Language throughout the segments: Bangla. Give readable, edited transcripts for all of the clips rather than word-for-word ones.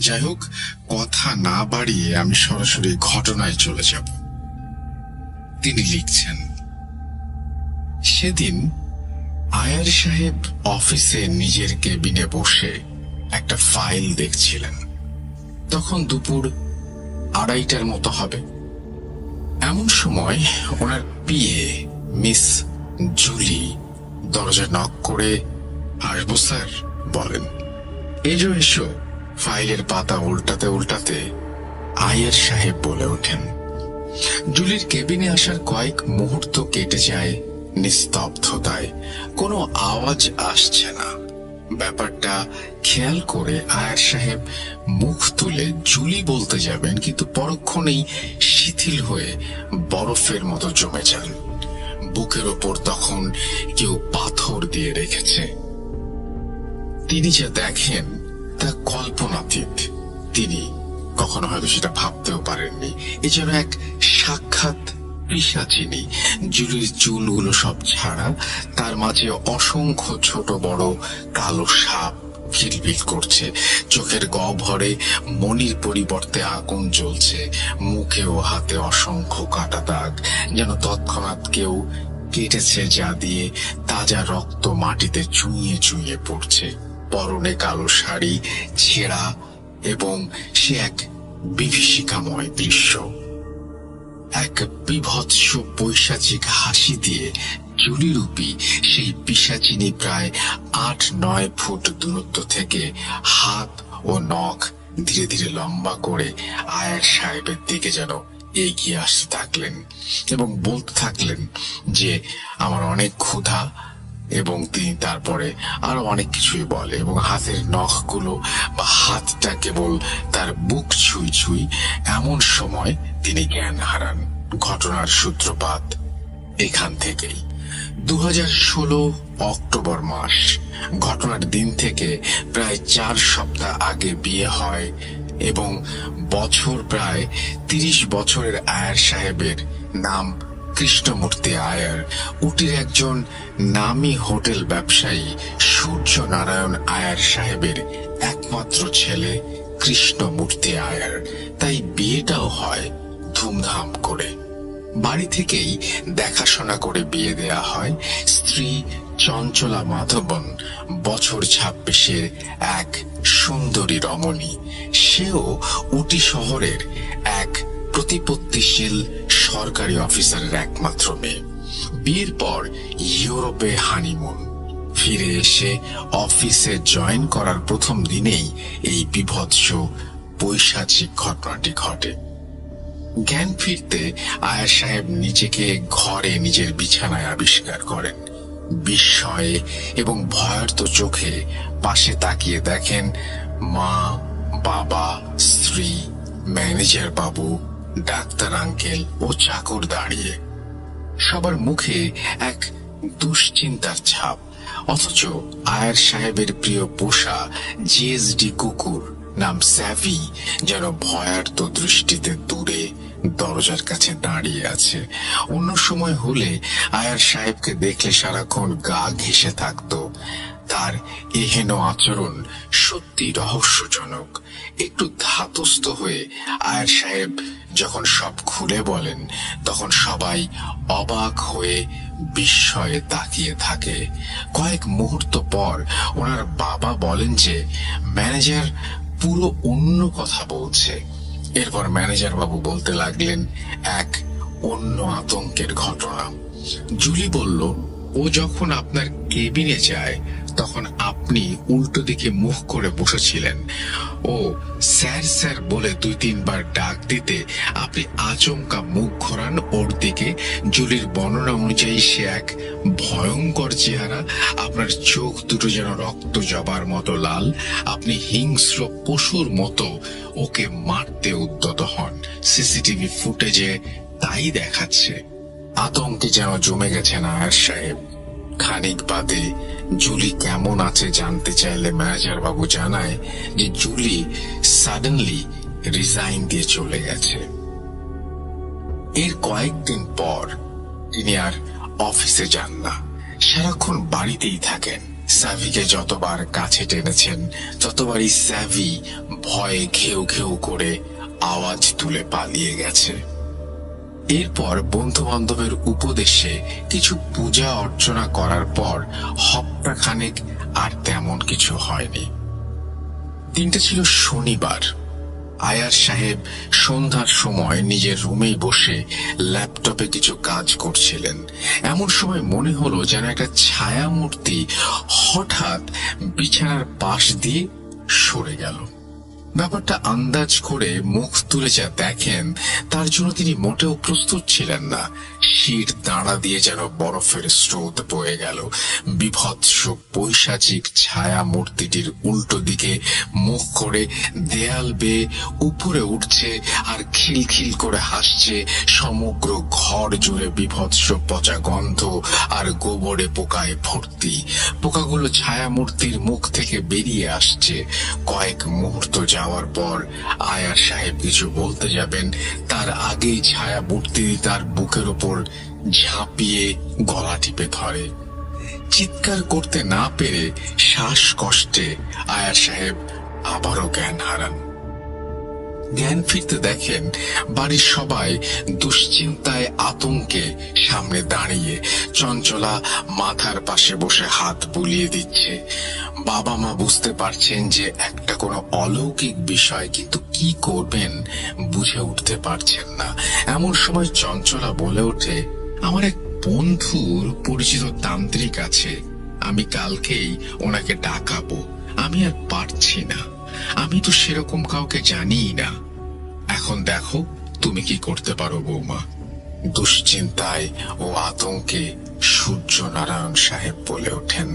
যাই হোক, কথা না বাড়িয়ে আমি সরাসরি ঘটনায় চলে যাব। তিনি লিখছেন, সেদিন আয়ার সাহেব অফিসে নিজের কেবিনে বসে একটা ফাইল দেখছিলেন। তখন দুপুর 2:30টার মতো হবে। এমন সময় ওনার পিএ মিস জুলি দরজা নক করে, আসবো স্যার, বলেন। এজো এসো। ফাইলের পাতা উল্টাতে উল্টাতে আয়ার সাহেব বলে ওঠেন। জুলির কেবিনে আসার কয়েক মুহূর্ত কেটে যায় নিস্তব্ধতায়। কোনো আওয়াজ আসছে না। ব্যাপারটা খেয়াল করে আয়ার সাহেব মুখ তুলে জুলি বলতে যাবেন, কিন্তু পরক্ষণেই শিথিল হয়ে বরফের মতো জমে যান। বুকের ওপর তখন কেউ পাথর দিয়ে রেখেছে। তিনি যা দেখেন তা কল্পনাতীত। তিনি কখনো হয়তো সেটা ভাবতেও পারেননি। এ যেন এক সাক্ষাৎ পিশাচিনী। জুলির চুলগুলো সব ছাড়া, তার মাঝে অসংখ্য ছোট বড় কালো সাপ কিলবিল করছে। চোখের গহ্বরে মণির পরিবর্তে আগুন জ্বলছে। মুখে ও হাতে অসংখ্য কাটা দাগ, যেন তৎক্ষণাৎ কেউ কেটেছে, যা দিয়ে তাজা রক্ত মাটিতে চুইয়ে চুইয়ে পড়ছে। পরনে কালো শাড়ি ছেঁড়া, এবং সে এক বিভীষিকাময় দৃশ্য। এক বিভৎস পৈশাচিক হাসি দিয়ে জুলিরূপী সেই পিশাচিনী প্রায় 8-9 ফুট দূরত্ব থেকে হাত ও নখ ধীরে ধীরে লম্বা করে আয়ার সাহেবের দিকে যেন এগিয়ে আসতে থাকলেন এবং বলতে থাকলেন যে আমার অনেক ক্ষুধা, এবং তিনি তারপরে আরো অনেক কিছুই বলে, এবং হাতের নখগুলো বা হাতটা কেবল তার বুক ছুঁই ছুঁই। এমন সময় তিনি জ্ঞান হারান। ঘটনার সূত্রপাত এখান থেকেই। 2016 অক্টোবর মাস। ঘটনার দিন থেকে প্রায় 4 সপ্তাহ আগে বিয়ে হয় এবং বছর প্রায় 30 বছরের আয়ার সাহেবের নাম কৃষ্ণমূর্তি আয়ার। উটির একজন নামী হোটেল ব্যবসায়ী সূর্য নারায়ণ আয়ার সাহেবের একমাত্র ছেলে কৃষ্ণমূর্তি আয়ার। তাই বিয়েটাও হয় ধুমধাম করে। বাড়ি থেকেই দেখাশোনা করে বিয়ে দেয়া হয়। স্ত্রী চঞ্চলা মাধবন বছর 26-এর এক সুন্দরী রমণী। সেও উটি শহরের এক প্রতিপত্তিশীল সরকারি অফিসারের একমাত্র মেয়ে। বিয়ের পর ইউরোপে হানিমুন। ফিরে এসে অফিসে জয়েন করার প্রথম দিনেই এই বিভৎস পৈশাচিক ঘটনাটি ঘটে। জ্ঞান ফিরতে আয়ার সাহেব নিজেকে ঘরে নিজের বিছানায় আবিষ্কার করেন। বিস্ময়ে এবং ভয়ার্ত চোখে পাশে তাকিয়ে দেখেন মা, বাবা, স্ত্রী, ম্যানেজার বাবু, ডাক্তার আঙ্কেল ও চাকর দাঁড়িয়ে। সবার মুখে এক দুশ্চিন্তার ছাপ, অথচ আয়ার সাহেবের প্রিয় পোষা জিএসডি কুকুর নাম স্যাভি যেন ভয়ার্ত দৃষ্টিতে দূরে দরজার কাছে দাঁড়িয়ে আছে। অন্য সময় হলে আয়ার সাহেবকে দেখলে সারাক্ষণ গা ঘেঁষে থাকত। তার এহেন আচরণ সত্যি রহস্যজনক। একটু ধাতস্থ হয়ে আয়ার সাহেব যখন সব খুলে বলেন, তখন সবাই অবাক হয়ে বিস্ময়ে তাকিয়ে থাকে। কয়েক মুহূর্ত পর ওনার বাবা বলেন যে ম্যানেজার পুরো অন্য কথা বলছে। এরপর ম্যানেজার বাবু বলতে লাগলেন এক অন্য আতঙ্কের ঘটনা। জুলি বলল, ও যখন আপনার কেবিনে যায় তখন আপনি উল্টো দিকে মুখ করে বসেছিলেন। ও স্যার স্যার বলে 2-3 বার ডাক দিতে আপনি আচমকা মুখ ঘোরান ওর দিকে। জুলির বর্ণনা অনুযায়ী সে এক ভয়ঙ্কর চেহারা। আপনার চোখ দুটো যেন রক্ত জবার মতো লাল। আপনি হিংস্র পশুর মতো ওকে মারতে উদ্যত হন। সিসিটিভি ফুটেজে তাই দেখাচ্ছে। আতঙ্কে যেন জমে গেছেন আয়ার সাহেব। খানিক বাদে জুলি কেমন আছে জানতে চাইলে ম্যানেজার বাবু জানায় যে জুলি সাডেনলি রিজাইন দিয়ে চলে গেছে। এর কয়েকদিন পর তিনি আর অফিসে যান না, সারাক্ষণ বাড়িতেই থাকেন। স্যাভিকে যতবার কাছে টেনেছেন ততবারই স্যাভি ভয়ে ঘেউ ঘেউ করে আওয়াজ তুলে পালিয়ে গেছে। এরপর বন্ধু বান্ধবের উপদেশে কিছু পূজা অর্চনা করার পর সপ্তাহখানেক আর তেমন কিছু হয়নি। দিনটা ছিল শনিবার। আয়ার সাহেব সন্ধ্যার সময় নিজের রুমেই বসে ল্যাপটপে কিছু কাজ করছিলেন। এমন সময় মনে হলো যেন একটা ছায়া মূর্তি হঠাৎ বিছানার পাশ দিয়ে সরে গেল। ব্যাপারটা আন্দাজ করে মুখ তুলে যা দেখেন তার জন্য তিনি মোটেও প্রস্তুত ছিলেন না। শীত দাঁড়া দিয়ে যেন বরফের স্রোত বয়ে গেল। বিভৎস পৈশাচিক ছায়া মূর্তিটির উল্টো দিকে মুখ করে দেয়াল বেয়ে উপরে উঠছে আর খিলখিল করে হাসছে। সমগ্র ঘর জুড়ে বিভৎস পচা গন্ধ আর গোবরে পোকায় ভর্তি। পোকাগুলো ছায়া মূর্তির মুখ থেকে বেরিয়ে আসছে। কয়েক মুহূর্ত যাওয়ার পর আয়ার সাহেব কিছু বলতে যাবেন, তার আগেই ছায়া মূর্তি তার বুকের ওপর ঝাঁপিয়ে গলা টিপে ধরে। চিৎকার করতে না পেরে শ্বাসকষ্টে আয়ার সাহেব আবারও জ্ঞান হারান। জ্ঞান ফিরতে দেখেন বাড়ির সবাই দুশ্চিন্তায় আতঙ্কে সামনে দাঁড়িয়ে। চঞ্চলা মাথার পাশে বসে হাত বুলিয়ে দিচ্ছে। বাবা মা বুঝতে পারছেন যে একটা কোনো অলৌকিক বিষয়, কিন্তু কি করবেন বুঝে উঠতে পারছেন না। এমন সময় চঞ্চলা বলে ওঠে, আমার এক বন্ধুর পরিচিত তান্ত্রিক আছে, আমি কালকেই ওনাকে ডাকাবো। আমি আর পারছি না, আমি তো সেরকম কাউকে জানিই না। এখন দেখো তুমি কি করতে পারো বৌমা। দুশ্চিন্তায় ও আতঙ্কে সূর্যনারায়ণ সাহেব বলে ওঠেন।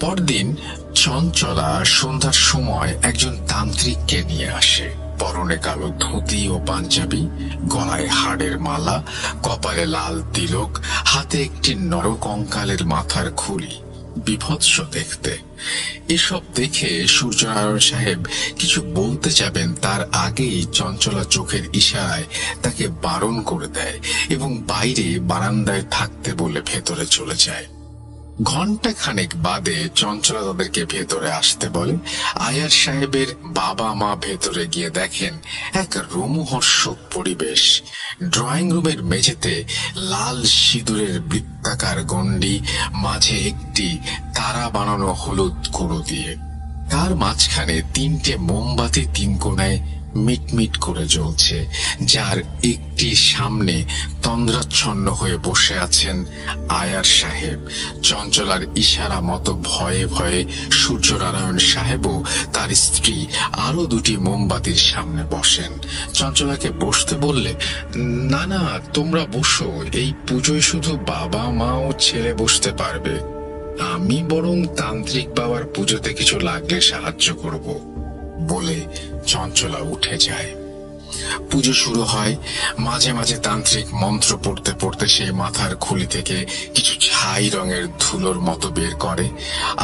পরদিন চঞ্চলা সন্ধ্যার সময় একজন তান্ত্রিককে নিয়ে আসে। পরনে কালো ধুতি ও পাঞ্জাবি, গলায় হাড়ের মালা, কপালে লাল তিলক, হাতে একটি নরকঙ্কালের মাথার খুলি। বিভৎস দেখতে। এসব দেখে সূর্যনারায়ণ সাহেব কিছু বলতে যাবেন তার আগেই চঞ্চলা চোখের ইশারায় তাকে বারণ করে দেয় এবং বাইরে বারান্দায় থাকতে বলে ভেতরে চলে যায়। ঘন্টা খানেক বাদে চঞ্চলা তাদেরকে ভেতরে আসতে বলে। আয়ার সাহেবের বাবা মা ভেতরে গিয়ে দেখেন এক রোমহর্ষক পরিবেশ। ড্রয়িং রুমের মেঝেতে লাল সিঁদুরের বৃত্তাকার গণ্ডি, মাঝে একটি তারা বানানো হলুদ গুঁড়ো দিয়ে। তার মাঝখানে তিনটে মোমবাতি তিন কোণায় মিটমিট করে জ্বলছে, যার একটি সামনে তন্দ্রাচ্ছন্ন হয়ে বসে আছেন আয়ার সাহেব। চঞ্চলার ইশারা মতো ভয়ে ভয়ে সূর্যনারায়ণ সাহেবও তার স্ত্রী আরো দুটি মোমবাতির সামনে বসেন। চঞ্চলাকে বসতে বললে, না না তোমরা বসো, এই পুজোয় শুধু বাবা মা ও ছেলে বসতে পারবে, আমি বরং তান্ত্রিক বাবার পুজোতে কিছু লাগলে সাহায্য করব বলে চঞ্চলা উঠে যায়। পুজো শুরু হয়। মাঝে মাঝে তান্ত্রিক মন্ত্র পড়তে পড়তে সে মাথার খুলি থেকে কিছু ছাই রঙের ধুলোর মতো বের করে।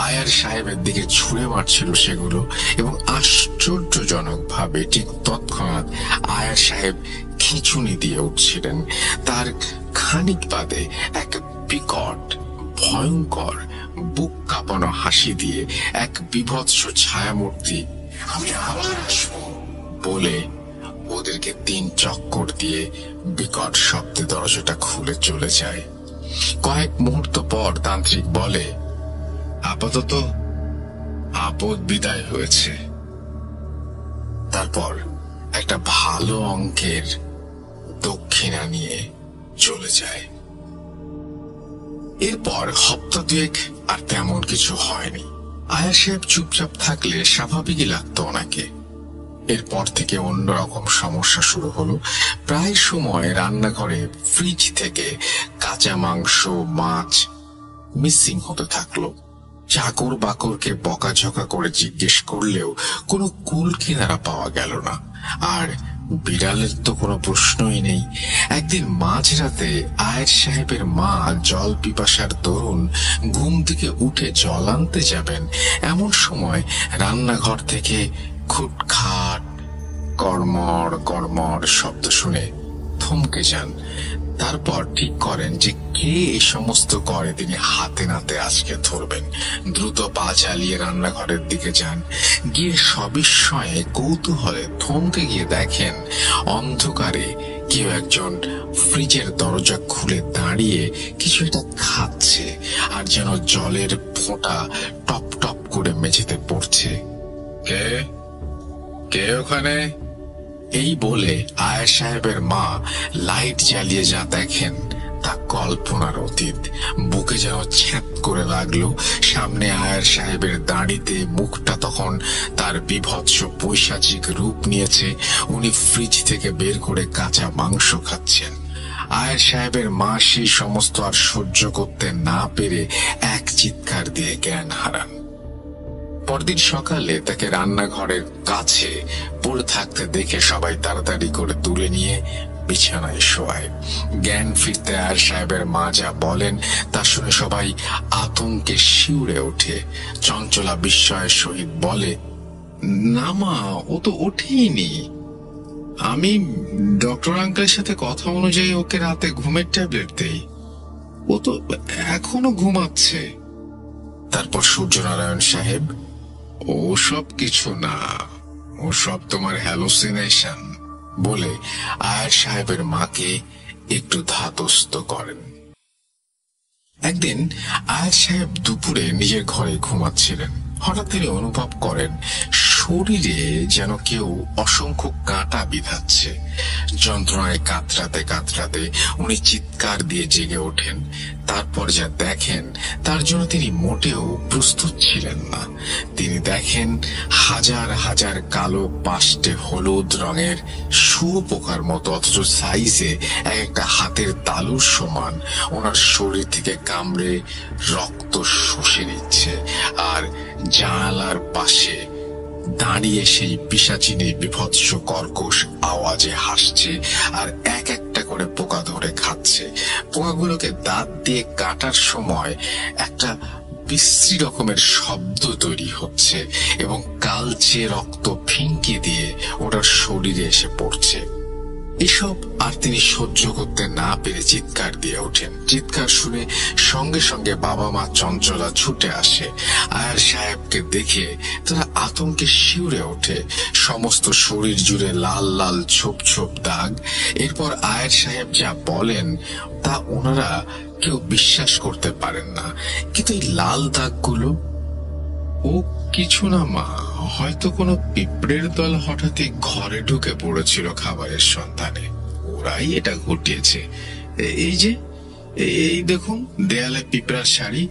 আয়ার সাহেবের দিকে ছুঁড়ে মারছিল সেগুলো এবং আশ্চর্যজনক ভাবে ঠিক তৎক্ষণাৎ আয়ার সাহেব খিঁচুনি দিয়ে উঠছিলেন। তার খানিক বাদে এক বিকট ভয়ঙ্কর বুক কাঁপানো হাসি দিয়ে এক বিভৎস ছায়ামূর্তি আমি আবার আসবো বলে ওদেরকে 3 চক্কর দিয়ে বিকট শব্দে দরজাটা খুলে চলে যায়। কয়েক মুহূর্ত পর তান্ত্রিক বলে, আপাতত আপদ বিদায় হয়েছে। তারপর একটা ভালো অঙ্কের দক্ষিণা নিয়ে চলে যায়। এরপর সপ্তাহ 2 আর তেমন কিছু হয়নি। আয়া সাহেব চুপচাপ থাকলে স্বাভাবিকই লাগতো ওনাকে। এরপর থেকে অন্যরকম সমস্যা শুরু হলো। প্রায় সময় রান্নাঘরে ফ্রিজ থেকে কাঁচা মাংস, মাছ মিসিং হতে থাকলো। চাকর বাকরকে বকাঝকা করে জিজ্ঞেস করলেও কোনো কুল কিনারা পাওয়া গেল না। আর বিড়ালের তো কোনো প্রশ্নই নেই। একদিন মাঝরাতে আয়ের সাহেবের মা জল পিপাসার দরুন ঘুম থেকে উঠে জল আনতে যাবেন। এমন সময় রান্নাঘর থেকে খুটখাট কড়মড় কড়মড় শব্দ শুনে থমকে যান। তারপর ঠিক করেন যে কে এই সমস্ত করে তিনি হাতে নাতে আজকে ধরবেন। দ্রুত পা চালিয়ে রান্নাঘরের দিকে যান। গিয়ে সবিস্ময়ে কৌতূহলে থমকে গিয়ে দেখেন অন্ধকারে কেউ একজন ফ্রিজের দরজা খুলে দাঁড়িয়ে কিছু একটা খাচ্ছে, আর যেন জলের ফোঁটা টপ টপ করে মেঝেতে পড়ছে। কে কে ওখানে? এই বলে আয়ের সাহেবের মা লাইট জ্বালিয়ে যা দেখেন তা কল্পনার অতীত। বুকে যেন ছ্যাঁত করে লাগলো। সামনে আয়ের সাহেবের দাঁড়িতে, মুখটা তখন তার বিভৎস পৈশাচিক রূপ নিয়েছে। উনি ফ্রিজ থেকে বের করে কাঁচা মাংস খাচ্ছেন। আয়ের সাহেবের মা সেই সমস্ত আর সহ্য করতে না পেরে এক চিৎকার দিয়ে জ্ঞান হারান। পরদিন সকালে তাকে রান্নাঘরের কাছে পড়ে থাকতে দেখে সবাই তাড়াতাড়ি করে তুলে নিয়ে বিছানায় শোয়ায়। জ্ঞান ফিরতে আয়ের সাহেবের মা যা বলেন তা শুনে সবাই আতঙ্কে শিউরে ওঠে। চঞ্চলা বিস্ময়ের সহিত বলে, না মা, ও তো ওঠেইনি। আমি ডক্টর আঙ্কেলের সাথে কথা অনুযায়ী ওকে রাতে ঘুমের ট্যাবলেট দেই, ও তো এখনো ঘুমাচ্ছে। তারপর সূর্যনারায়ণ সাহেব, ওসব কিছু না, ওসব তোমার হ্যালুসিনেশন বলে আয়ের সাহেবের মাকে একটু ধাতস্থ করেন। একদিন আয়ের সাহেব দুপুরে নিজের ঘরে ঘুমাচ্ছিলেন। হঠাৎ তিনি অনুভব করেন শরীরে যেন কেউ অসংখ্য কাঁটা বিঁধাচ্ছে। যন্ত্রণায় কাতরাতে কাতরাতে উনি চিৎকার দিয়ে জেগে ওঠেন। তারপর যা দেখেন তার জন্য তিনি মোটেও প্রস্তুত ছিলেন না। তিনি দেখেন হাজার হাজার কালো পাষ্টে হলুদ রঙের শুঁয়োপোকার মতো অথচ সাইজে একটা হাতের তালুর সমান ওনার শরীর থেকে কামড়ে রক্ত শুষে নিচ্ছে। আর জানালার পাশে দাঁড়িয়ে সেই পিশাচিনী বিভৎস কর্কশ আওয়াজে হাসছে আর এক একটা করে পোকা ধরে খাচ্ছে। পোকাগুলোকে দাঁত দিয়ে কাটার সময় একটা বিশ্রী রকমের শব্দ তৈরি হচ্ছে এবং কালচে রক্ত ফিঙ্কি দিয়ে ওটার শরীরে এসে পড়ছে। এসব আর তিনি সহ্য করতে না পেরে চিৎকার দিয়ে ওঠেন। চিৎকার শুনে সঙ্গে সঙ্গে বাবা মা চঞ্চলা ছুটে আসে। আয়ের সাহেবকে দেখে তারা আতঙ্কে শিউরে ওঠে। সমস্ত শরীর জুড়ে লাল লাল ছোপ ছোপ দাগ। এরপর আয়ের সাহেব যা বলেন তা ওনারা কেউ বিশ্বাস করতে পারেন না। কিন্তু এই লাল দাগগুলো, ও কিছু না মা, হয়তো কোনো পিঁপড়ের দল হঠাৎই ঘরে ঢুকে পড়েছিল খাবারের সন্ধানে, ওরাই এটা ঘটিয়েছে। এই যে এই দেখুন দেয়ালে পিঁপড়ার শাড়ি।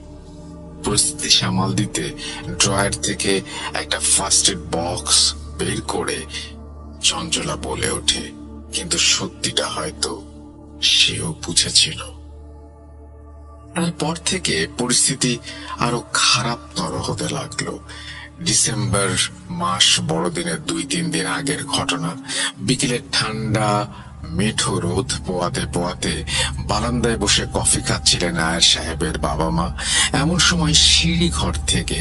পরিস্থিতি সামাল দিতে ড্রয়ার থেকে একটা ফার্স্ট এড বক্স বের করে চঞ্চলা বলে ওঠে, কিন্তু সত্যিটা হয়তো সেও বুঝেছিল। তারপর থেকে পরিস্থিতি আরো খারাপতর হতে লাগলো। ডিসেম্বর মাস, বড়দিনের 2-3 দিন আগের ঘটনা। বিকেলের ঠান্ডা মেঠো রোদ পোয়াতে পোয়াতে বারান্দায় বসে কফি খাচ্ছিলেন আয়ের সাহেবের বাবা মা। এমন সময় সিঁড়ি ঘর থেকে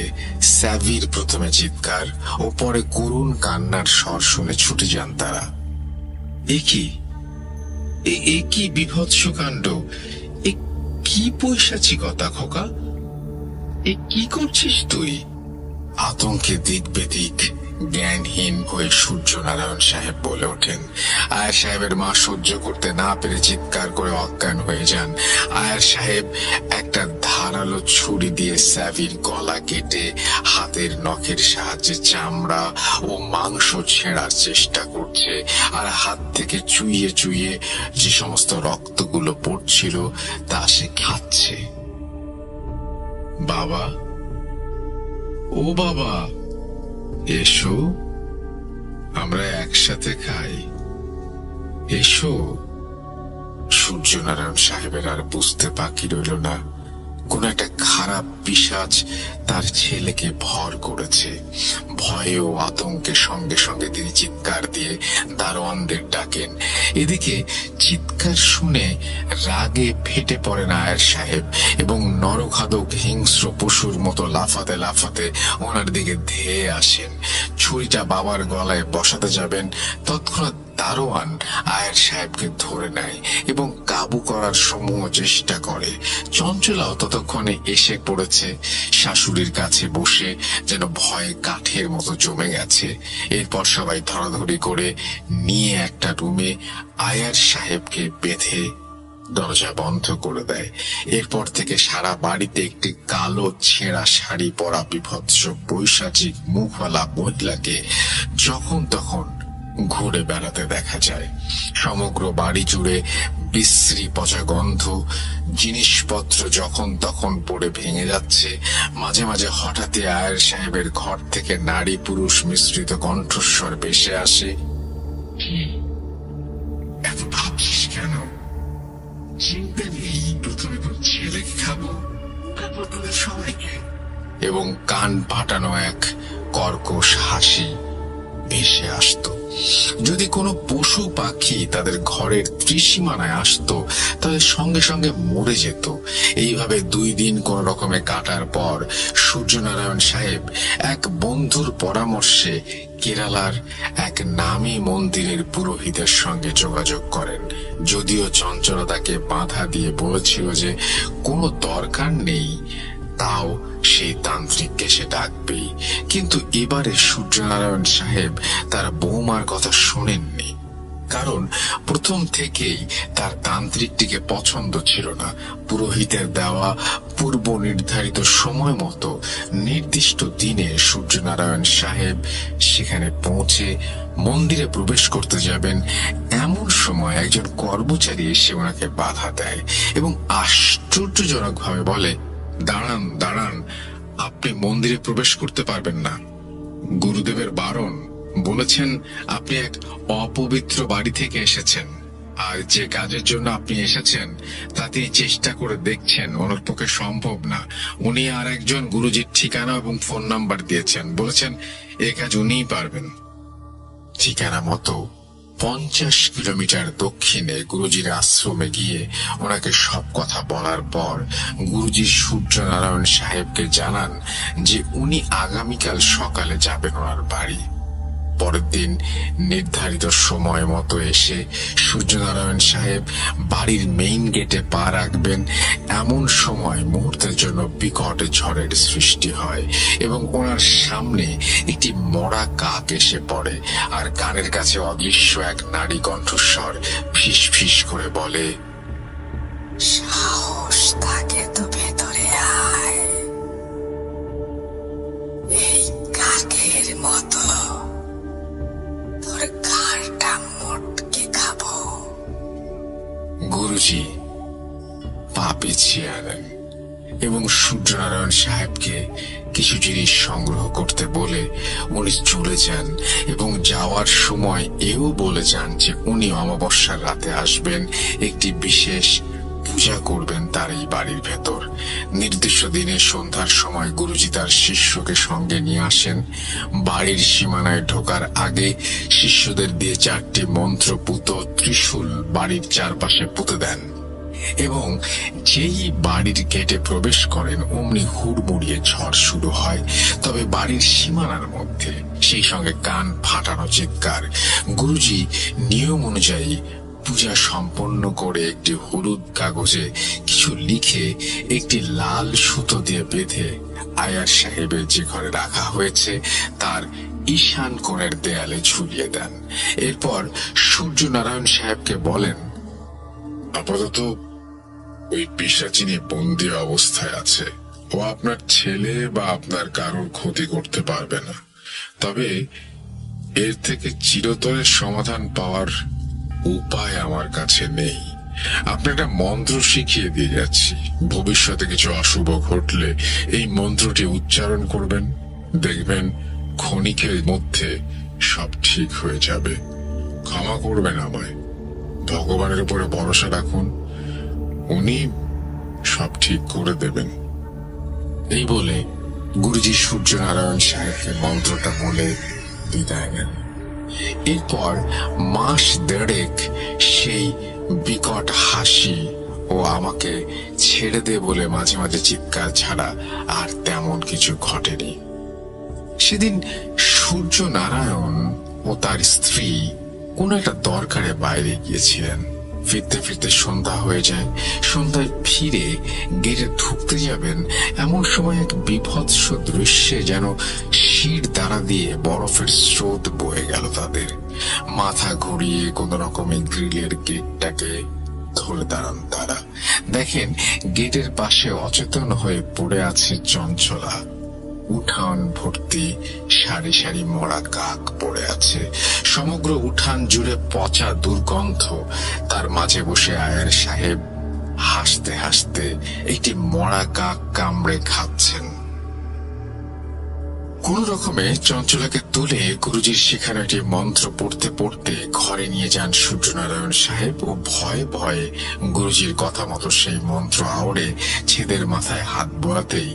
স্যাভির প্রথমে চিৎকার ও পরে করুণ কান্নার স্বর শুনে ছুটে যান তারা। এ কি বিভৎস কাণ্ড! এ কি পৈশাচিকতা খোকা! এ কি করছিস তুই? আতঙ্কে দিক বেদিক জ্ঞানহীন হয়ে সূর্যনারায়ণ সাহেব বলে ওঠেন। আয়ের সাহেবের মা সহ্য করতে না পেরে চিৎকার করে অজ্ঞান হয়ে যান। আয়ের সাহেব একটা ধারালো ছুরি দিয়ে স্যাভির গলা কেটে হাতের নখের সাহায্যে চামড়া ও মাংস ছেঁড়ার চেষ্টা করছে, আর হাত থেকে চুইয়ে চুইয়ে যে সমস্ত রক্তগুলো পড়ছিল তা সে খাচ্ছে। বাবা, ও বাবা, এসো, আমরা একসাথে খাই, এসো। সূর্যনারায়ণ সাহেবের আর বুঝতে বাকি রইল না কোন একটা খারাপ পিশাচ তার ছেলেকে ভর করেছে। ভয়ে ও আতঙ্কের সঙ্গে সঙ্গে তিনি চিৎকার দিয়ে দারোয়ানদের ডাকেন। এদিকে চিৎকার শুনে রাগে ফেটে পড়েন আয়ের সাহেব এবং নরখাদক হিংস্র পশুর মতো লাফাতে লাফাতে ওনার দিকে ধেয়ে আসেন। ছুরিটা বাবার গলায় বসাতে যাবেন, তৎক্ষণাৎ দারোয়ান আয়ার সাহেবকে ধরে নেয় এবং কাবু করার সমূহ চেষ্টা করে। চঞ্চলাও ততক্ষণে এসে পড়েছে, শাশুড়ির কাছে বসে যেন ভয়ে কাঠের মতো জমে গেছে। এরপর সবাই ধরাধরি করে নিয়ে একটা রুমে আয়ার সাহেবকে বেঁধে দরজা বন্ধ করে দেয়। এরপর থেকে সারা বাড়িতে একটি কালো ছেঁড়া শাড়ি পরা বিভৎস পৈশাচিক মুখওয়ালা মহিলাকে যখন তখন ঘুরে বেড়াতে দেখা যায়। সমগ্র বাড়ি জুড়ে বিশ্রী পচা গন্ধ, জিনিসপত্র যখন তখন পড়ে ভেঙে যাচ্ছে। মাঝে মাঝে হঠাৎই আয়ার সাহেবের ঘর থেকে নারী পুরুষ মিশ্রিত কণ্ঠস্বর ভেসে আসে, এত ভাবছিস কেন? চিন্তা নেই, প্রথমে তোর ছেলেকে খাবো, তারপর তোদের সবাইকে। এবং কান ফাটানো এক কর্কশ হাসি ভেসে আসতো। যদি কোনো পশু পাখি তাদের ঘরের ত্রিসীমানায় আসতো, তাদের সঙ্গে সঙ্গে মরে যেত। এইভাবে 2 দিন কোন রকমে কাটার পর সূর্যনারায়ণ সাহেব এক বন্ধুর পরামর্শে কেরালার এক নামী মন্দিরের পুরোহিতের সঙ্গে যোগাযোগ করেন। যদিও চঞ্চলা তাকে বাধা দিয়ে বলেছিল যে কোনো দরকার নেই, তাও সেই তান্ত্রিককে সে ডাকবেই। কিন্তু এবারে সূর্যনারায়ণ সাহেব তার বৌমার কথা শোনেননি, কারণ প্রথম থেকেই তার তান্ত্রিকটিকে পছন্দ ছিল না। পুরোহিতের দেওয়া পূর্ব নির্ধারিত সময় মতো নির্দিষ্ট দিনে সূর্যনারায়ণ সাহেব সেখানে পৌঁছে মন্দিরে প্রবেশ করতে যাবেন, এমন সময় একজন কর্মচারী এসে ওনাকে বাধা দেয় এবং আশ্চর্যজনকভাবে বলে, দাঁড়ান দাঁড়ান, আপনি মন্দিরে প্রবেশ করতে পারবেন না। গুরুদেবের বারণ, বলেছেন আপনি এক অপবিত্র বাড়ি থেকে এসেছেন, আর যে কাজের জন্য আপনি এসেছেন তাতে চেষ্টা করে দেখছেন ওনার পক্ষে সম্ভব না। উনি আর একজন গুরুজির ঠিকানা এবং ফোন নাম্বার দিয়েছেন, বলেছেন এ কাজ উনিই পারবেন। ঠিকানা মতো 50 কিলোমিটার দক্ষিণে গুরুজির আশ্রমে গিয়ে ওনাকে সব কথা বলার পর গুরুজি সূর্যনারায়ণ সাহেবকে জানান যে উনি আগামীকাল সকালে যাবেন ওনার বাড়ি। পরের দিন নির্ধারিত সময় মতো এসে সূর্যনারায়ণ সাহেব বাড়ির মেইন গেটে পা রাখবেন, এমন সময় মুহূর্তের জন্য বিকট ঝড়ের সৃষ্টি হয় এবং ওনার সামনে একটি মরা কাক এসে পড়ে। আর কানের কাছে অদৃশ্য এক নারী কণ্ঠস্বর ফিস ফিস করে বলে, সাহস থাকে তো ভেতরে আয়, এই কাকের মতো গুরুজি পা পিছিয়ে আনেন এবং সূর্যনারায়ণ সাহেবকে কিছু জিনিস সংগ্রহ করতে বলে উনি চলে যান এবং যাওয়ার সময় এও বলে যান যে উনি অমাবস্যার রাতে আসবেন, একটি বিশেষ পূজা করবেন তার এই বাড়ির ভেতর। নির্দিষ্ট দিনে সন্ধ্যার সময় গুরুজি তার শিষ্যকে সঙ্গে নিয়ে আসেন। বাড়ির সীমানায় ঢোকার আগে শিষ্যদের দিয়ে 4টি মন্ত্রপুত ত্রিশূল বাড়ির চারপাশে পুঁতে দেন এবং যেই বাড়ির গেটে প্রবেশ করেন অমনি হুড়মুড়িয়ে ঝড় শুরু হয়। তবে বাড়ির সীমানার মধ্যে সেই সঙ্গে কান ফাটানো চিৎকার। গুরুজি নিয়ম অনুযায়ী পূজা সম্পন্ন করে একটি হলুদ কাগজে কিছু লিখে একটি লাল সুতো দিয়ে বেঁধে আয়ার সাহেবের যে ঘরে রাখা হয়েছে তার ঈশান কোণের দেয়ালে ঝুলিয়ে দেন। এরপর সূর্যনারায়ণ সাহেবকে বলেন, আপাতত ওই পিশাচিনী বন্দী অবস্থায় আছে, ও আপনার ছেলে বা আপনার কারোর ক্ষতি করতে পারবে না। তবে এর থেকে চিরতরের সমাধান পাওয়ার উপায় আমার কাছে নেই। আপনি একটা মন্ত্র শিখিয়ে দিয়ে যাচ্ছি, ভবিষ্যতে কিছু অশুভ ঘটলে এই মন্ত্রটি উচ্চারণ করবেন, দেখবেন ক্ষণিকের মধ্যে সব ঠিক হয়ে যাবে। ক্ষমা করবেন আমায়, ভগবানের উপরে ভরসা রাখুন, উনি সব ঠিক করে দেবেন। এই বলে গুরুজি সূর্যনারায়ণ সাহেবকে মন্ত্রটা বলে বিদায় নেন। এরপর মাস দেড়েক সেই বিকট হাসি ও আমাকে ছেড়ে দে বলে মাঝে মাঝে চিৎকার ছাড়া আর তেমন কিছু ঘটেনি। সেদিন সূর্য নারায়ণ ও তার স্ত্রী কোন একটা দরকারে বাইরে গিয়েছিলেন। ফিরতে ফিরতে সন্ধ্যা হয়ে যায়। সন্ধ্যায় ফিরে গেটে ঢুকতে যাবেন, এমন সময় এক বিভৎস দৃশ্যে যেন শির দ্বারা দিয়ে বরফের স্রোত বয়ে গেল তাদের। মাথা ঘুরিয়ে কোন রকমের গ্রিলের গেটটাকে ধরে দাঁড়ান তারা। দেখেন গেটের পাশে অচেতন হয়ে পড়ে আছে চঞ্চলা। উঠান ভর্তি সারি সারি মরা কাক পড়ে আছে। সমগ্র উঠান জুড়ে পচা দুর্গন্ধ। তার মাঝে বসে আয়ার সাহেব হাসতে হাসতে একটি মরা কাক কামড়ে খাচ্ছেন। কোন রকমে চঞ্চলাকে তুলে গুরুজির শেখানো একটি মন্ত্র পড়তে পড়তে ঘরে নিয়ে যান সূর্যনারায়ণ সাহেব ও ভয়ে ভয়ে গুরুজির কথা মতো সেই মন্ত্র আওড়ে ছেদের মাথায় হাত বোলাতেই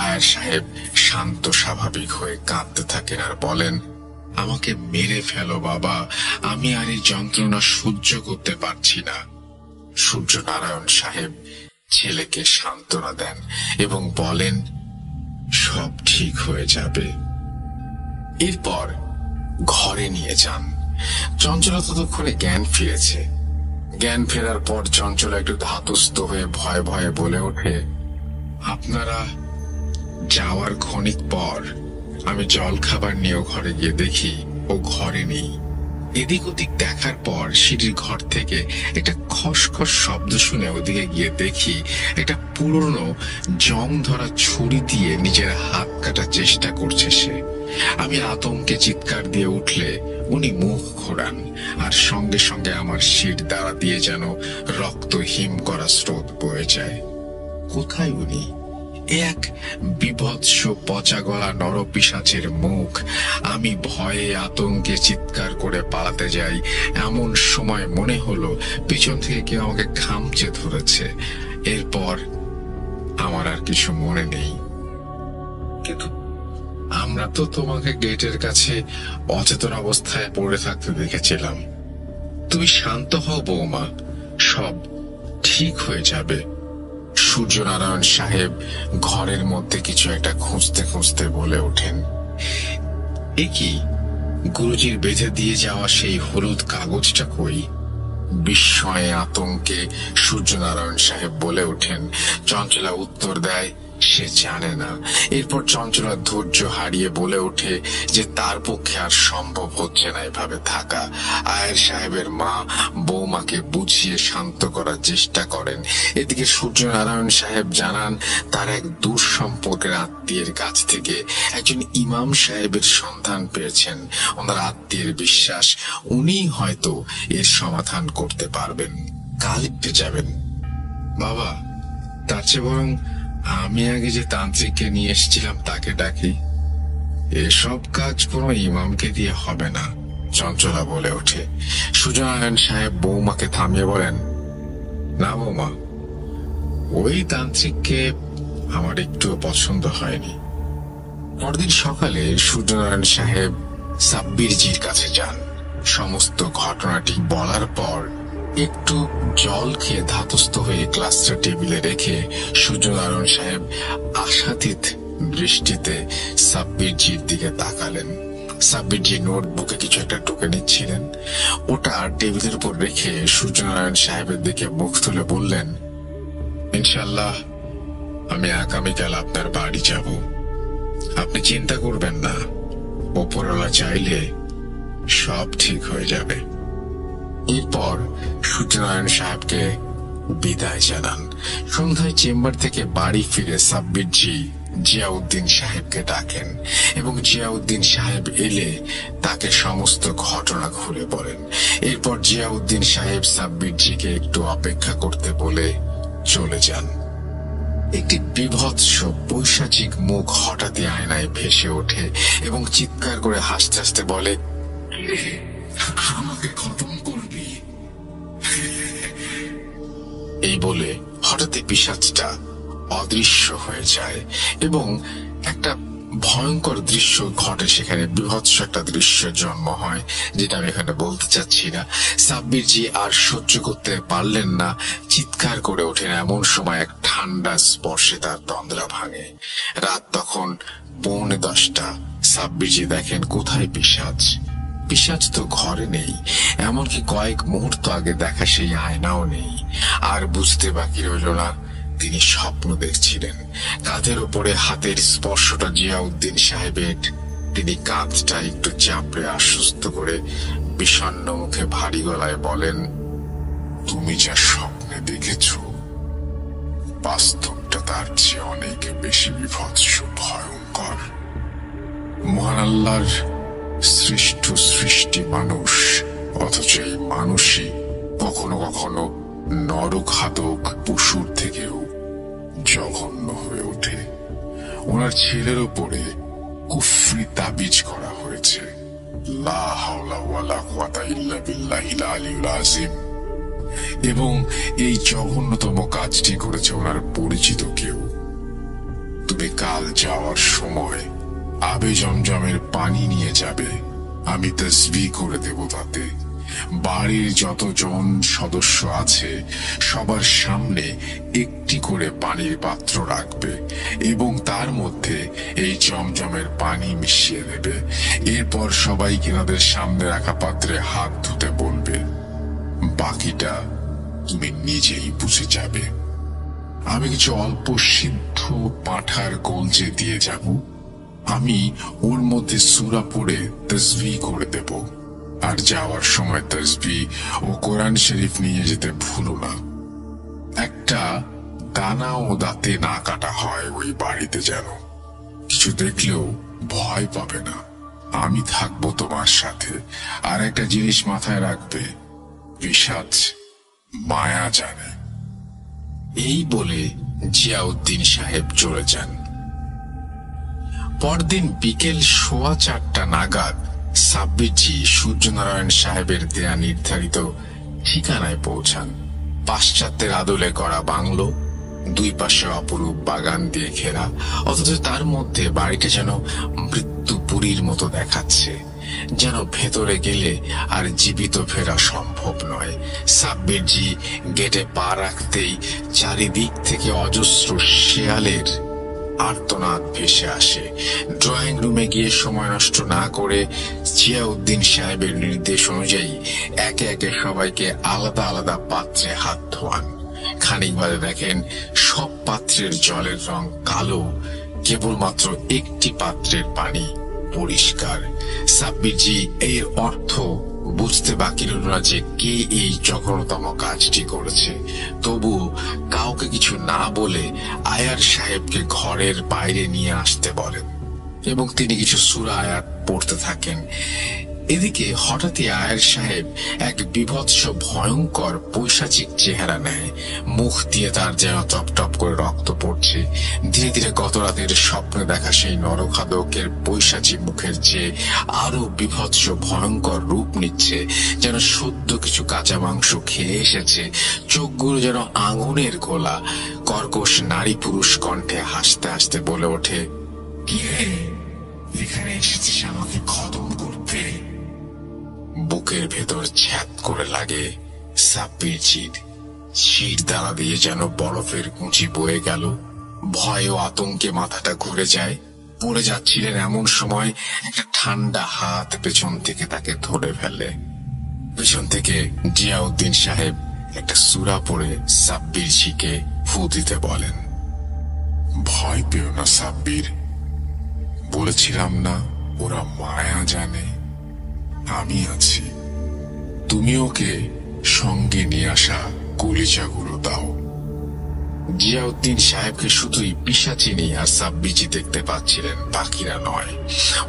আয়ার সাহেব শান্ত স্বাভাবিক হয়ে কাঁদতে থাকেন আর বলেন, আমাকে মেরে ফেলো বাবা, আমি আর এই যন্ত্রণা সহ্য করতে পারছি না। সূর্যনারায়ণ সাহেব ছেলেকে সান্ত্বনা দেন এবং বলেন, সব ঠিক হয়ে যাবে। এরপর ঘরে নিয়ে যান। চঞ্চলা ততক্ষণে জ্ঞান ফিরেছে। জ্ঞান ফেরার পর চঞ্চলা একটু ধাতস্থ হয়ে ভয়ে ভয়ে বলে ওঠে, আপনারা যাওয়ার ক্ষণিক পর আমি জল খাবার নিয়েও ঘরে গিয়ে দেখি ও ঘরে নেই। এদিক ওদিক দেখার পর সিঁড়ির ঘর থেকে একটা খসখস শব্দ শুনে ওদিকে গিয়ে দেখি একটা পুরনো জং ধরা ছুরি দিয়ে নিজের হাত কাটার চেষ্টা করছে সে। আমি আতঙ্কে চিৎকার দিয়ে উঠলে উনি মুখ ঘোরান আর সঙ্গে সঙ্গে আমার শির দ্বারা দিয়ে যেন রক্ত হিম করা স্রোত বয়ে যায়। কোথায় উনি? এক বিভৎস পচা গলা নরপিশাচের মুখ। আমি ভয়ে আতঙ্কে চিৎকার করে পালাতে যাই। এমন সময় মনে হলো পিছন থেকে কেউ আমাকে খামচে ধরেছে। এরপর আমার আর কিছু মনে নেই। কিন্তু আমরা তো তোমাকে গেটের কাছে অচেতন অবস্থায় পড়ে থাকতে দেখেছিলাম। তুমি শান্ত হও বৌমা, সব ঠিক হয়ে যাবে। সূর্যনারায়ণ সাহেব ঘরের মধ্যে কিছু একটা খুঁজতে খুঁজতে বলে ওঠেন, এ কি, গুরুজির বেঁধে দিয়ে যাওয়া সেই হলুদ কাগজটা কই? বিস্ময়ে আতঙ্কে সূর্যনারায়ণ সাহেব বলে ওঠেন। চঞ্চলা উত্তর দেয়, সে জানে না। এরপর চঞ্চলা ধৈর্য হারিয়ে বলে ওঠে যে তার পক্ষে আর সম্ভব হচ্ছে না এভাবে থাকা। আয়ের সাহেবের মা বৌমাকে বুঝিয়ে শান্ত করার চেষ্টা করেন। এদিকে সূর্যনারায়ণ সাহেব জানান তার এক দূর সম্পর্কের আত্মীয়ের কাছ থেকে একজন ইমাম সাহেবের সন্ধান পেয়েছেন। ওনার আত্মীয়ের বিশ্বাস উনি হয়তো এর সমাধান করতে পারবেন। কাল যাবেন। বাবা, তার চেয়ে বরং আমি আগে যে তান্ত্রিককে নিয়ে এসেছিলাম তাকে ডাকি। এসব কাজ কোনো ইমামকে দিয়ে হবে না, চঞ্চলা বলে ওঠে। সূর্যনারায়ণ সাহেব বৌমাকে থামিয়ে বলেন, না বৌমা, ওই তান্ত্রিককে আমার একটুও পছন্দ হয়নি। পরদিন সকালে সূর্যনারায়ণ সাহেব সাব্বিরজির কাছে যান। সমস্ত ঘটনাটি বলার পর একটু জল খেয়ে ধাতস্থ হয়ে গ্লাসটা টেবিলে রেখে সূর্যনারায়ণ সাহেব আশাতীত দৃষ্টিতে সাব্বিরজির দিকে তাকালেন। সাব্বিরজি নোটবুকে কিছু একটা টুকে নিচ্ছিলেন। ওটা টেবিলের উপর রেখে সূর্যনারায়ণ সাহেবের দিকে মুখ তুলে বললেন, ইনশাল্লাহ আমি আগামীকাল আপনার বাড়ি যাব। আপনি চিন্তা করবেন না, ওপরওয়ালা চাইলে সব ঠিক হয়ে যাবে। এরপর সূর্যনারায়ণ সাহেবকে বিদায় জানান। সন্ধ্যায় চেম্বার থেকে বাড়ি ফিরে সাব্বিরজি জিয়াউদ্দিন সাহেবকে ডাকেন এবং জিয়াউদ্দিন সাহেব এলে তাকে সমস্ত ঘটনা খুলে বলেন। এরপর জিয়াউদ্দিন সাহেব সাব্বিরজিকে একটু অপেক্ষা করতে বলে চলে যান। একটি বিভৎস পৈশাচিক মুখ হঠাৎই আয়নায় ভেসে ওঠে এবং চিৎকার করে হাসতে হাসতে বলে, আমাকে খতম করবি? এই বলে হঠাৎই পিশাচটা অদৃশ্য হয়ে যায় এবং একটা ভয়ঙ্কর দৃশ্য ঘটে। সেখানে বিভৎস একটা দৃশ্যের জন্ম হয়, যেটা আমি এখানে বলতে চাচ্ছি না। সাব্বিরজি আর সহ্য করতে পারলেন না, চিৎকার করে ওঠেন। এমন সময় এক ঠান্ডা স্পর্শে তার তন্দ্রা ভাঙে। রাত তখন 9:45। সাব্বিরজি দেখেন কোথায় পিশাচ। পিশাচ তো ঘরে নেই, এমনকি কয়েক মুহূর্ত আগে দেখা সেই আয়নাও নেই। আর বুঝতে বাকি রইল না তিনি স্বপ্ন দেখছিলেন। কাঁধের উপরে হাতের স্পর্শটা জিয়াউদ্দিন সাহেবের। তিনি কাঁধটা একটু চাপড়ে আশ্বস্ত করে বিষণ্ণ মুখে ভারী গলায় বলেন, তুমি যা স্বপ্নে দেখেছ বাস্তবটা তার চেয়ে অনেক বেশি বিভৎস, ভয়ঙ্কর। মহান আল্লাহর সৃষ্ট সৃষ্টি মানুষ, অথচ এই মানুষই কখনো কখনো নরঘাতক পশুর থেকেও জঘন্য হয়ে ওঠে। ওনার ছেলের উপরে কুফরি তাবিজ করা হয়েছে। লা হাওলা ওয়ালা কুওয়াতা ইল্লা বিল্লাহিল আলিয়্যিল আযীম। এবং এই জঘন্যতম কাজটি করেছে ওনার পরিচিত কেউ। তুমি কাল যাওয়ার সময় আবে জমজমের পানি নিয়ে যাবে, আমি তাসবিহ করে দেব তাতে। বাড়ির যতজন সদস্য আছে সবার সামনে একটি করে পানির পাত্র রাখবে এবং তার মধ্যে এই জমজমের পানি মিশিয়ে দেবে। এরপর সবাইকে তাদের সামনে রাখা পাত্রে হাত ধুতে বলবে। বাকিটা তুমি নিজেই বুঝে যাবে। আমি কিছু অল্প সিদ্ধ পাঁঠার কলজে দিয়ে যাব। আমি ওর মধ্যে সূরা পড়ে তাসবিহ করে দেব। আর যাওয়ার সময় তাসবিহ ও কোরআন শরীফ নিয়ে যেতে ভুলো না। একটা দানাও দাঁতে না কাটা হয় ওই বাড়িতে যেন। কিছু দেখলেও ভয় পাবে না, আমি থাকবো তোমার সাথে। আর একটা জিনিস মাথায় রাখবে, পিশাচ মায়া জানে। এই বলে জিয়াউদ্দিন সাহেব চলে যান। পরদিন বিকেল 4:15 নাগাদ সাব্বিরজি সূর্যনারায়ণ সাহেবের দেয়া নির্ধারিত ঠিকানায় পৌঁছান। পাশ্চাত্যের আদলে করা বাংলো, দুই পাশে অপরূপ বাগান দিয়ে ঘেরা, অথচ তার মধ্যে বাড়িটা যেন মৃত্যুপুরীর মতো দেখাচ্ছে। যেন ভেতরে গেলে আর জীবিত ফেরা সম্ভব নয়। সাব্বিরজি গেটে পা রাখতেই চারিদিক থেকে অজস্র শেয়ালের আর্তনাদ ভেসে আসে। ড্রয়িং রুমে গিয়ে সময় নষ্ট না করে জিয়াউদ্দিন সাহেবের নির্দেশ অনুযায়ী একে একে সবাইকে আলাদা আলাদা পাত্রে হাত ধোয়ান। খানিক বাদে দেখেন সব পাত্রের জলের রং কালো, কেবলমাত্র একটি পাত্রের পানি পরিষ্কার। সাব্বিরজি এর অর্থ বুঝতে বাকি রইল না যে কে এই জঘন্যতম কাজটি করেছে। তবু কাউকে কিছু না বলে আয়ার সাহেবকে ঘরের বাইরে নিয়ে আসতে বলেন এবং তিনি কিছু সূরা আয়াত পড়তে থাকেন। এদিকে হঠাৎই আয়ার সাহেব এক বিভৎস ভয়ঙ্কর পৈশাচিক চেহারা নেয়। মুখ দিয়ে তার যেন টপ টপ করে রক্ত পড়ছে। ধীরে ধীরে গত রাতের স্বপ্নে দেখা সেই নরখাদকের পৈশাচী মুখের চেয়ে আরো বিভৎস ভয়ঙ্কর রূপ নিচ্ছে। যেন সদ্য কিছু কাঁচা মাংস খেয়ে এসেছে। চোখগুলো যেন আগুনের গোলা। কর্কশ নারী পুরুষ কণ্ঠে হাসতে হাসতে বলে ওঠে, কে এখানে এসেছিস আমাকে খতম করতে? বুকের ভেতর ছ্যাদ করে লাগে সাব্বিরজির। শির দানা দিয়ে যেন বরফের কুঁচি বয়ে গেল। ভয় ও আতঙ্কে মাথাটা ঘুরে যায়। পড়ে যাচ্ছিলেন এমন সময় একটা ঠান্ডা হাত পেছন থেকে তাকে ধরে ফেলে। পেছন থেকে জিয়াউদ্দিন সাহেব একটা সূরা পড়ে সাব্বিরজিকে ফু দিতে বলেন। ভয় পেও না সাব্বির, বলেছিলাম না ওরা মায়া জানে। আমি আছি, তুমি ওকে সঙ্গে নিয়ে আসা কলিজাগুলো দাও। জিয়াউদ্দিন সাহেবকে শুধুই পিশাচিনি আর সাব্বিরজি দেখতে পাচ্ছিলেন, বাকিরা নয়।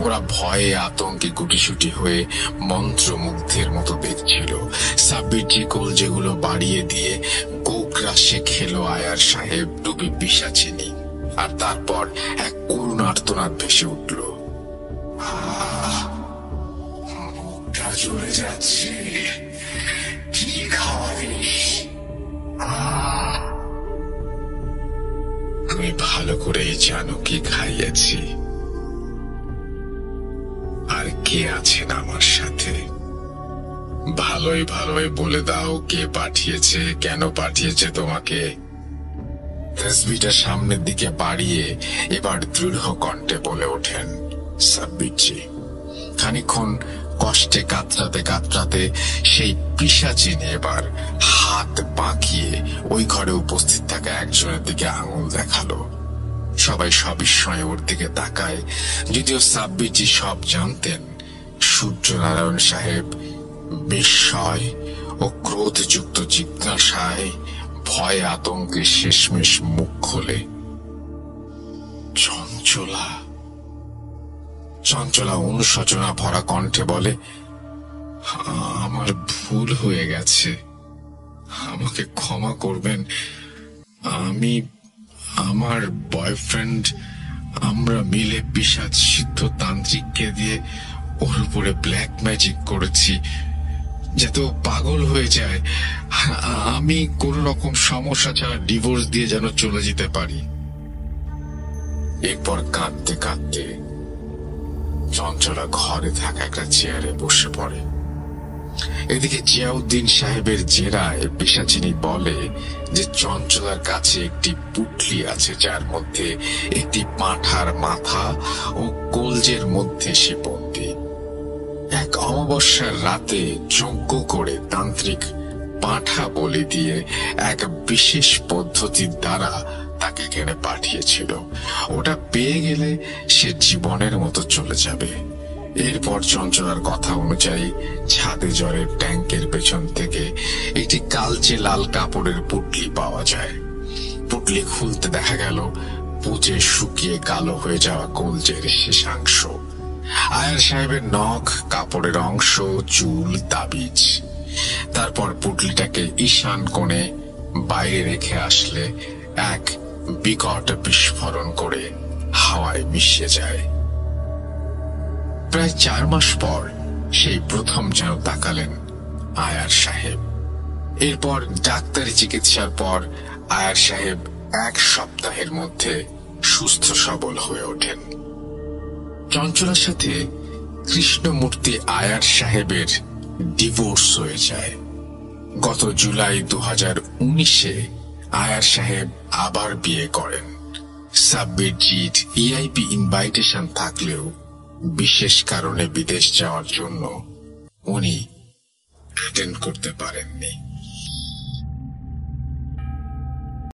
ওরা ভয়ে আতঙ্কে গুটিসুটি হয়ে মন্ত্রমুগ্ধের মতো দেখছিল। সাব্বিরজি কলজেগুলো বাড়িয়ে দিয়ে গোগ্রাসে খেলো আয়ার সাহেব ডুবি পিশাচিনি। আর তারপর এক করুণ আর্তনাদ ভেসে উঠল। মুখটা জ্বলে যাচ্ছে, কি খাওয়াবি? তুমি ভালো করেই জানো কি খাইয়েছি আর কে আছেন আমার সাথে। ভালোই ভালোই বলে দাও কে পাঠিয়েছে, কেন পাঠিয়েছে তোমাকে। তাসবিহটা সামনের দিকে বাড়িয়ে এবার দৃঢ় কণ্ঠে বলে ওঠেন, সাব্বিরজি খানিকক্ষণ কষ্টে কাতরাতে কাতরাতে সেই পিশাচিনি এবার হাত বাঁকিয়ে ওই ঘরে উপস্থিত থাকা একজনের দিকে আঙুল দেখালো। সবাই সবিস্ময়ে ওর দিকে তাকায়, যদিও সাব্বিরজি সব জানতেন। সূর্যনারায়ণ সাহেব বিস্ময় ও ক্রোধযুক্ত জিজ্ঞাসায় ভয় আতঙ্কে শেষমেশ মুখ খোলে। চঞ্চলা চঞ্চলা অনুশোচনা ভরা কণ্ঠে বলে, আমার ভুল হয়ে গেছে, আমাকে ক্ষমা করবেন। আমি আমার বয়ফ্রেন্ড আমরা মিলে পিশাচ সিদ্ধ তান্ত্রিককে দিয়ে ওর উপরে ব্ল্যাক ম্যাজিক করেছি যাতে ও পাগল হয়ে যায়। আমি কোন রকম সমস্যা ছাড়া ডিভোর্স দিয়ে যেন চলে যেতে পারি। এরপর কাঁদতে কাঁদতে চঞ্চলা ঘরে থাকা একটা চেয়ারে বসে পড়ে। এদিকে জিয়াউদ্দিন সাহেবের জেরায় পিশাচিনী বলে যে চঞ্চলার কাছে একটি পুটলি আছে, যার মধ্যে একটি পাঁঠার মাথা ও কলজের মধ্যে সে বন্দী। এক অমাবস্যার রাতে যজ্ঞ করে তান্ত্রিক পাঁঠা বলি দিয়ে এক বিশেষ পদ্ধতির দ্বারা তাকে এখানে পাঠিয়েছিল। ওটা পেয়ে গেলে সে জীবনের মতো চলে যাবে। এরপর চঞ্চলার কথা অনুযায়ী ছাদে জলের ট্যাঙ্কের পেছন থেকে একটি কালচে লাল কাপড়ের পুটলি পাওয়া যায়। পুটলি খুলতে দেখা গেল পুজে শুকিয়ে কালো হয়ে যাওয়া কলজের শেষাংশ, আয়ার সাহেবের নখ, কাপড়ের অংশ, চুল, তাবিজ। তারপর পুটলিটাকে ঈশান কোণে বাইরে রেখে আসলে এক বিকট বিস্ফোরণ করে হাওয়ায় মিশে যায়। প্রায় 4 মাস পর সেই প্রথম যেন তাকালেন আয়ার সাহেব। এরপর ডাক্তারি চিকিৎসার পর আয়ার সাহেব 1 সপ্তাহের মধ্যে সুস্থ সবল হয়ে ওঠেন। চঞ্চলার সাথে কৃষ্ণমূর্তি আয়ার সাহেবের ডিভোর্স হয়ে যায়। গত জুলাই 2019-এ আয়ার সাহেব আবার বিয়ে করেন। সাব্বিরজির ইআইপি ইনভাইটেশন থাকলেও বিশেষ কারণে বিদেশ যাওয়ার জন্য উনি অ্যাটেন্ড করতে পারেননি।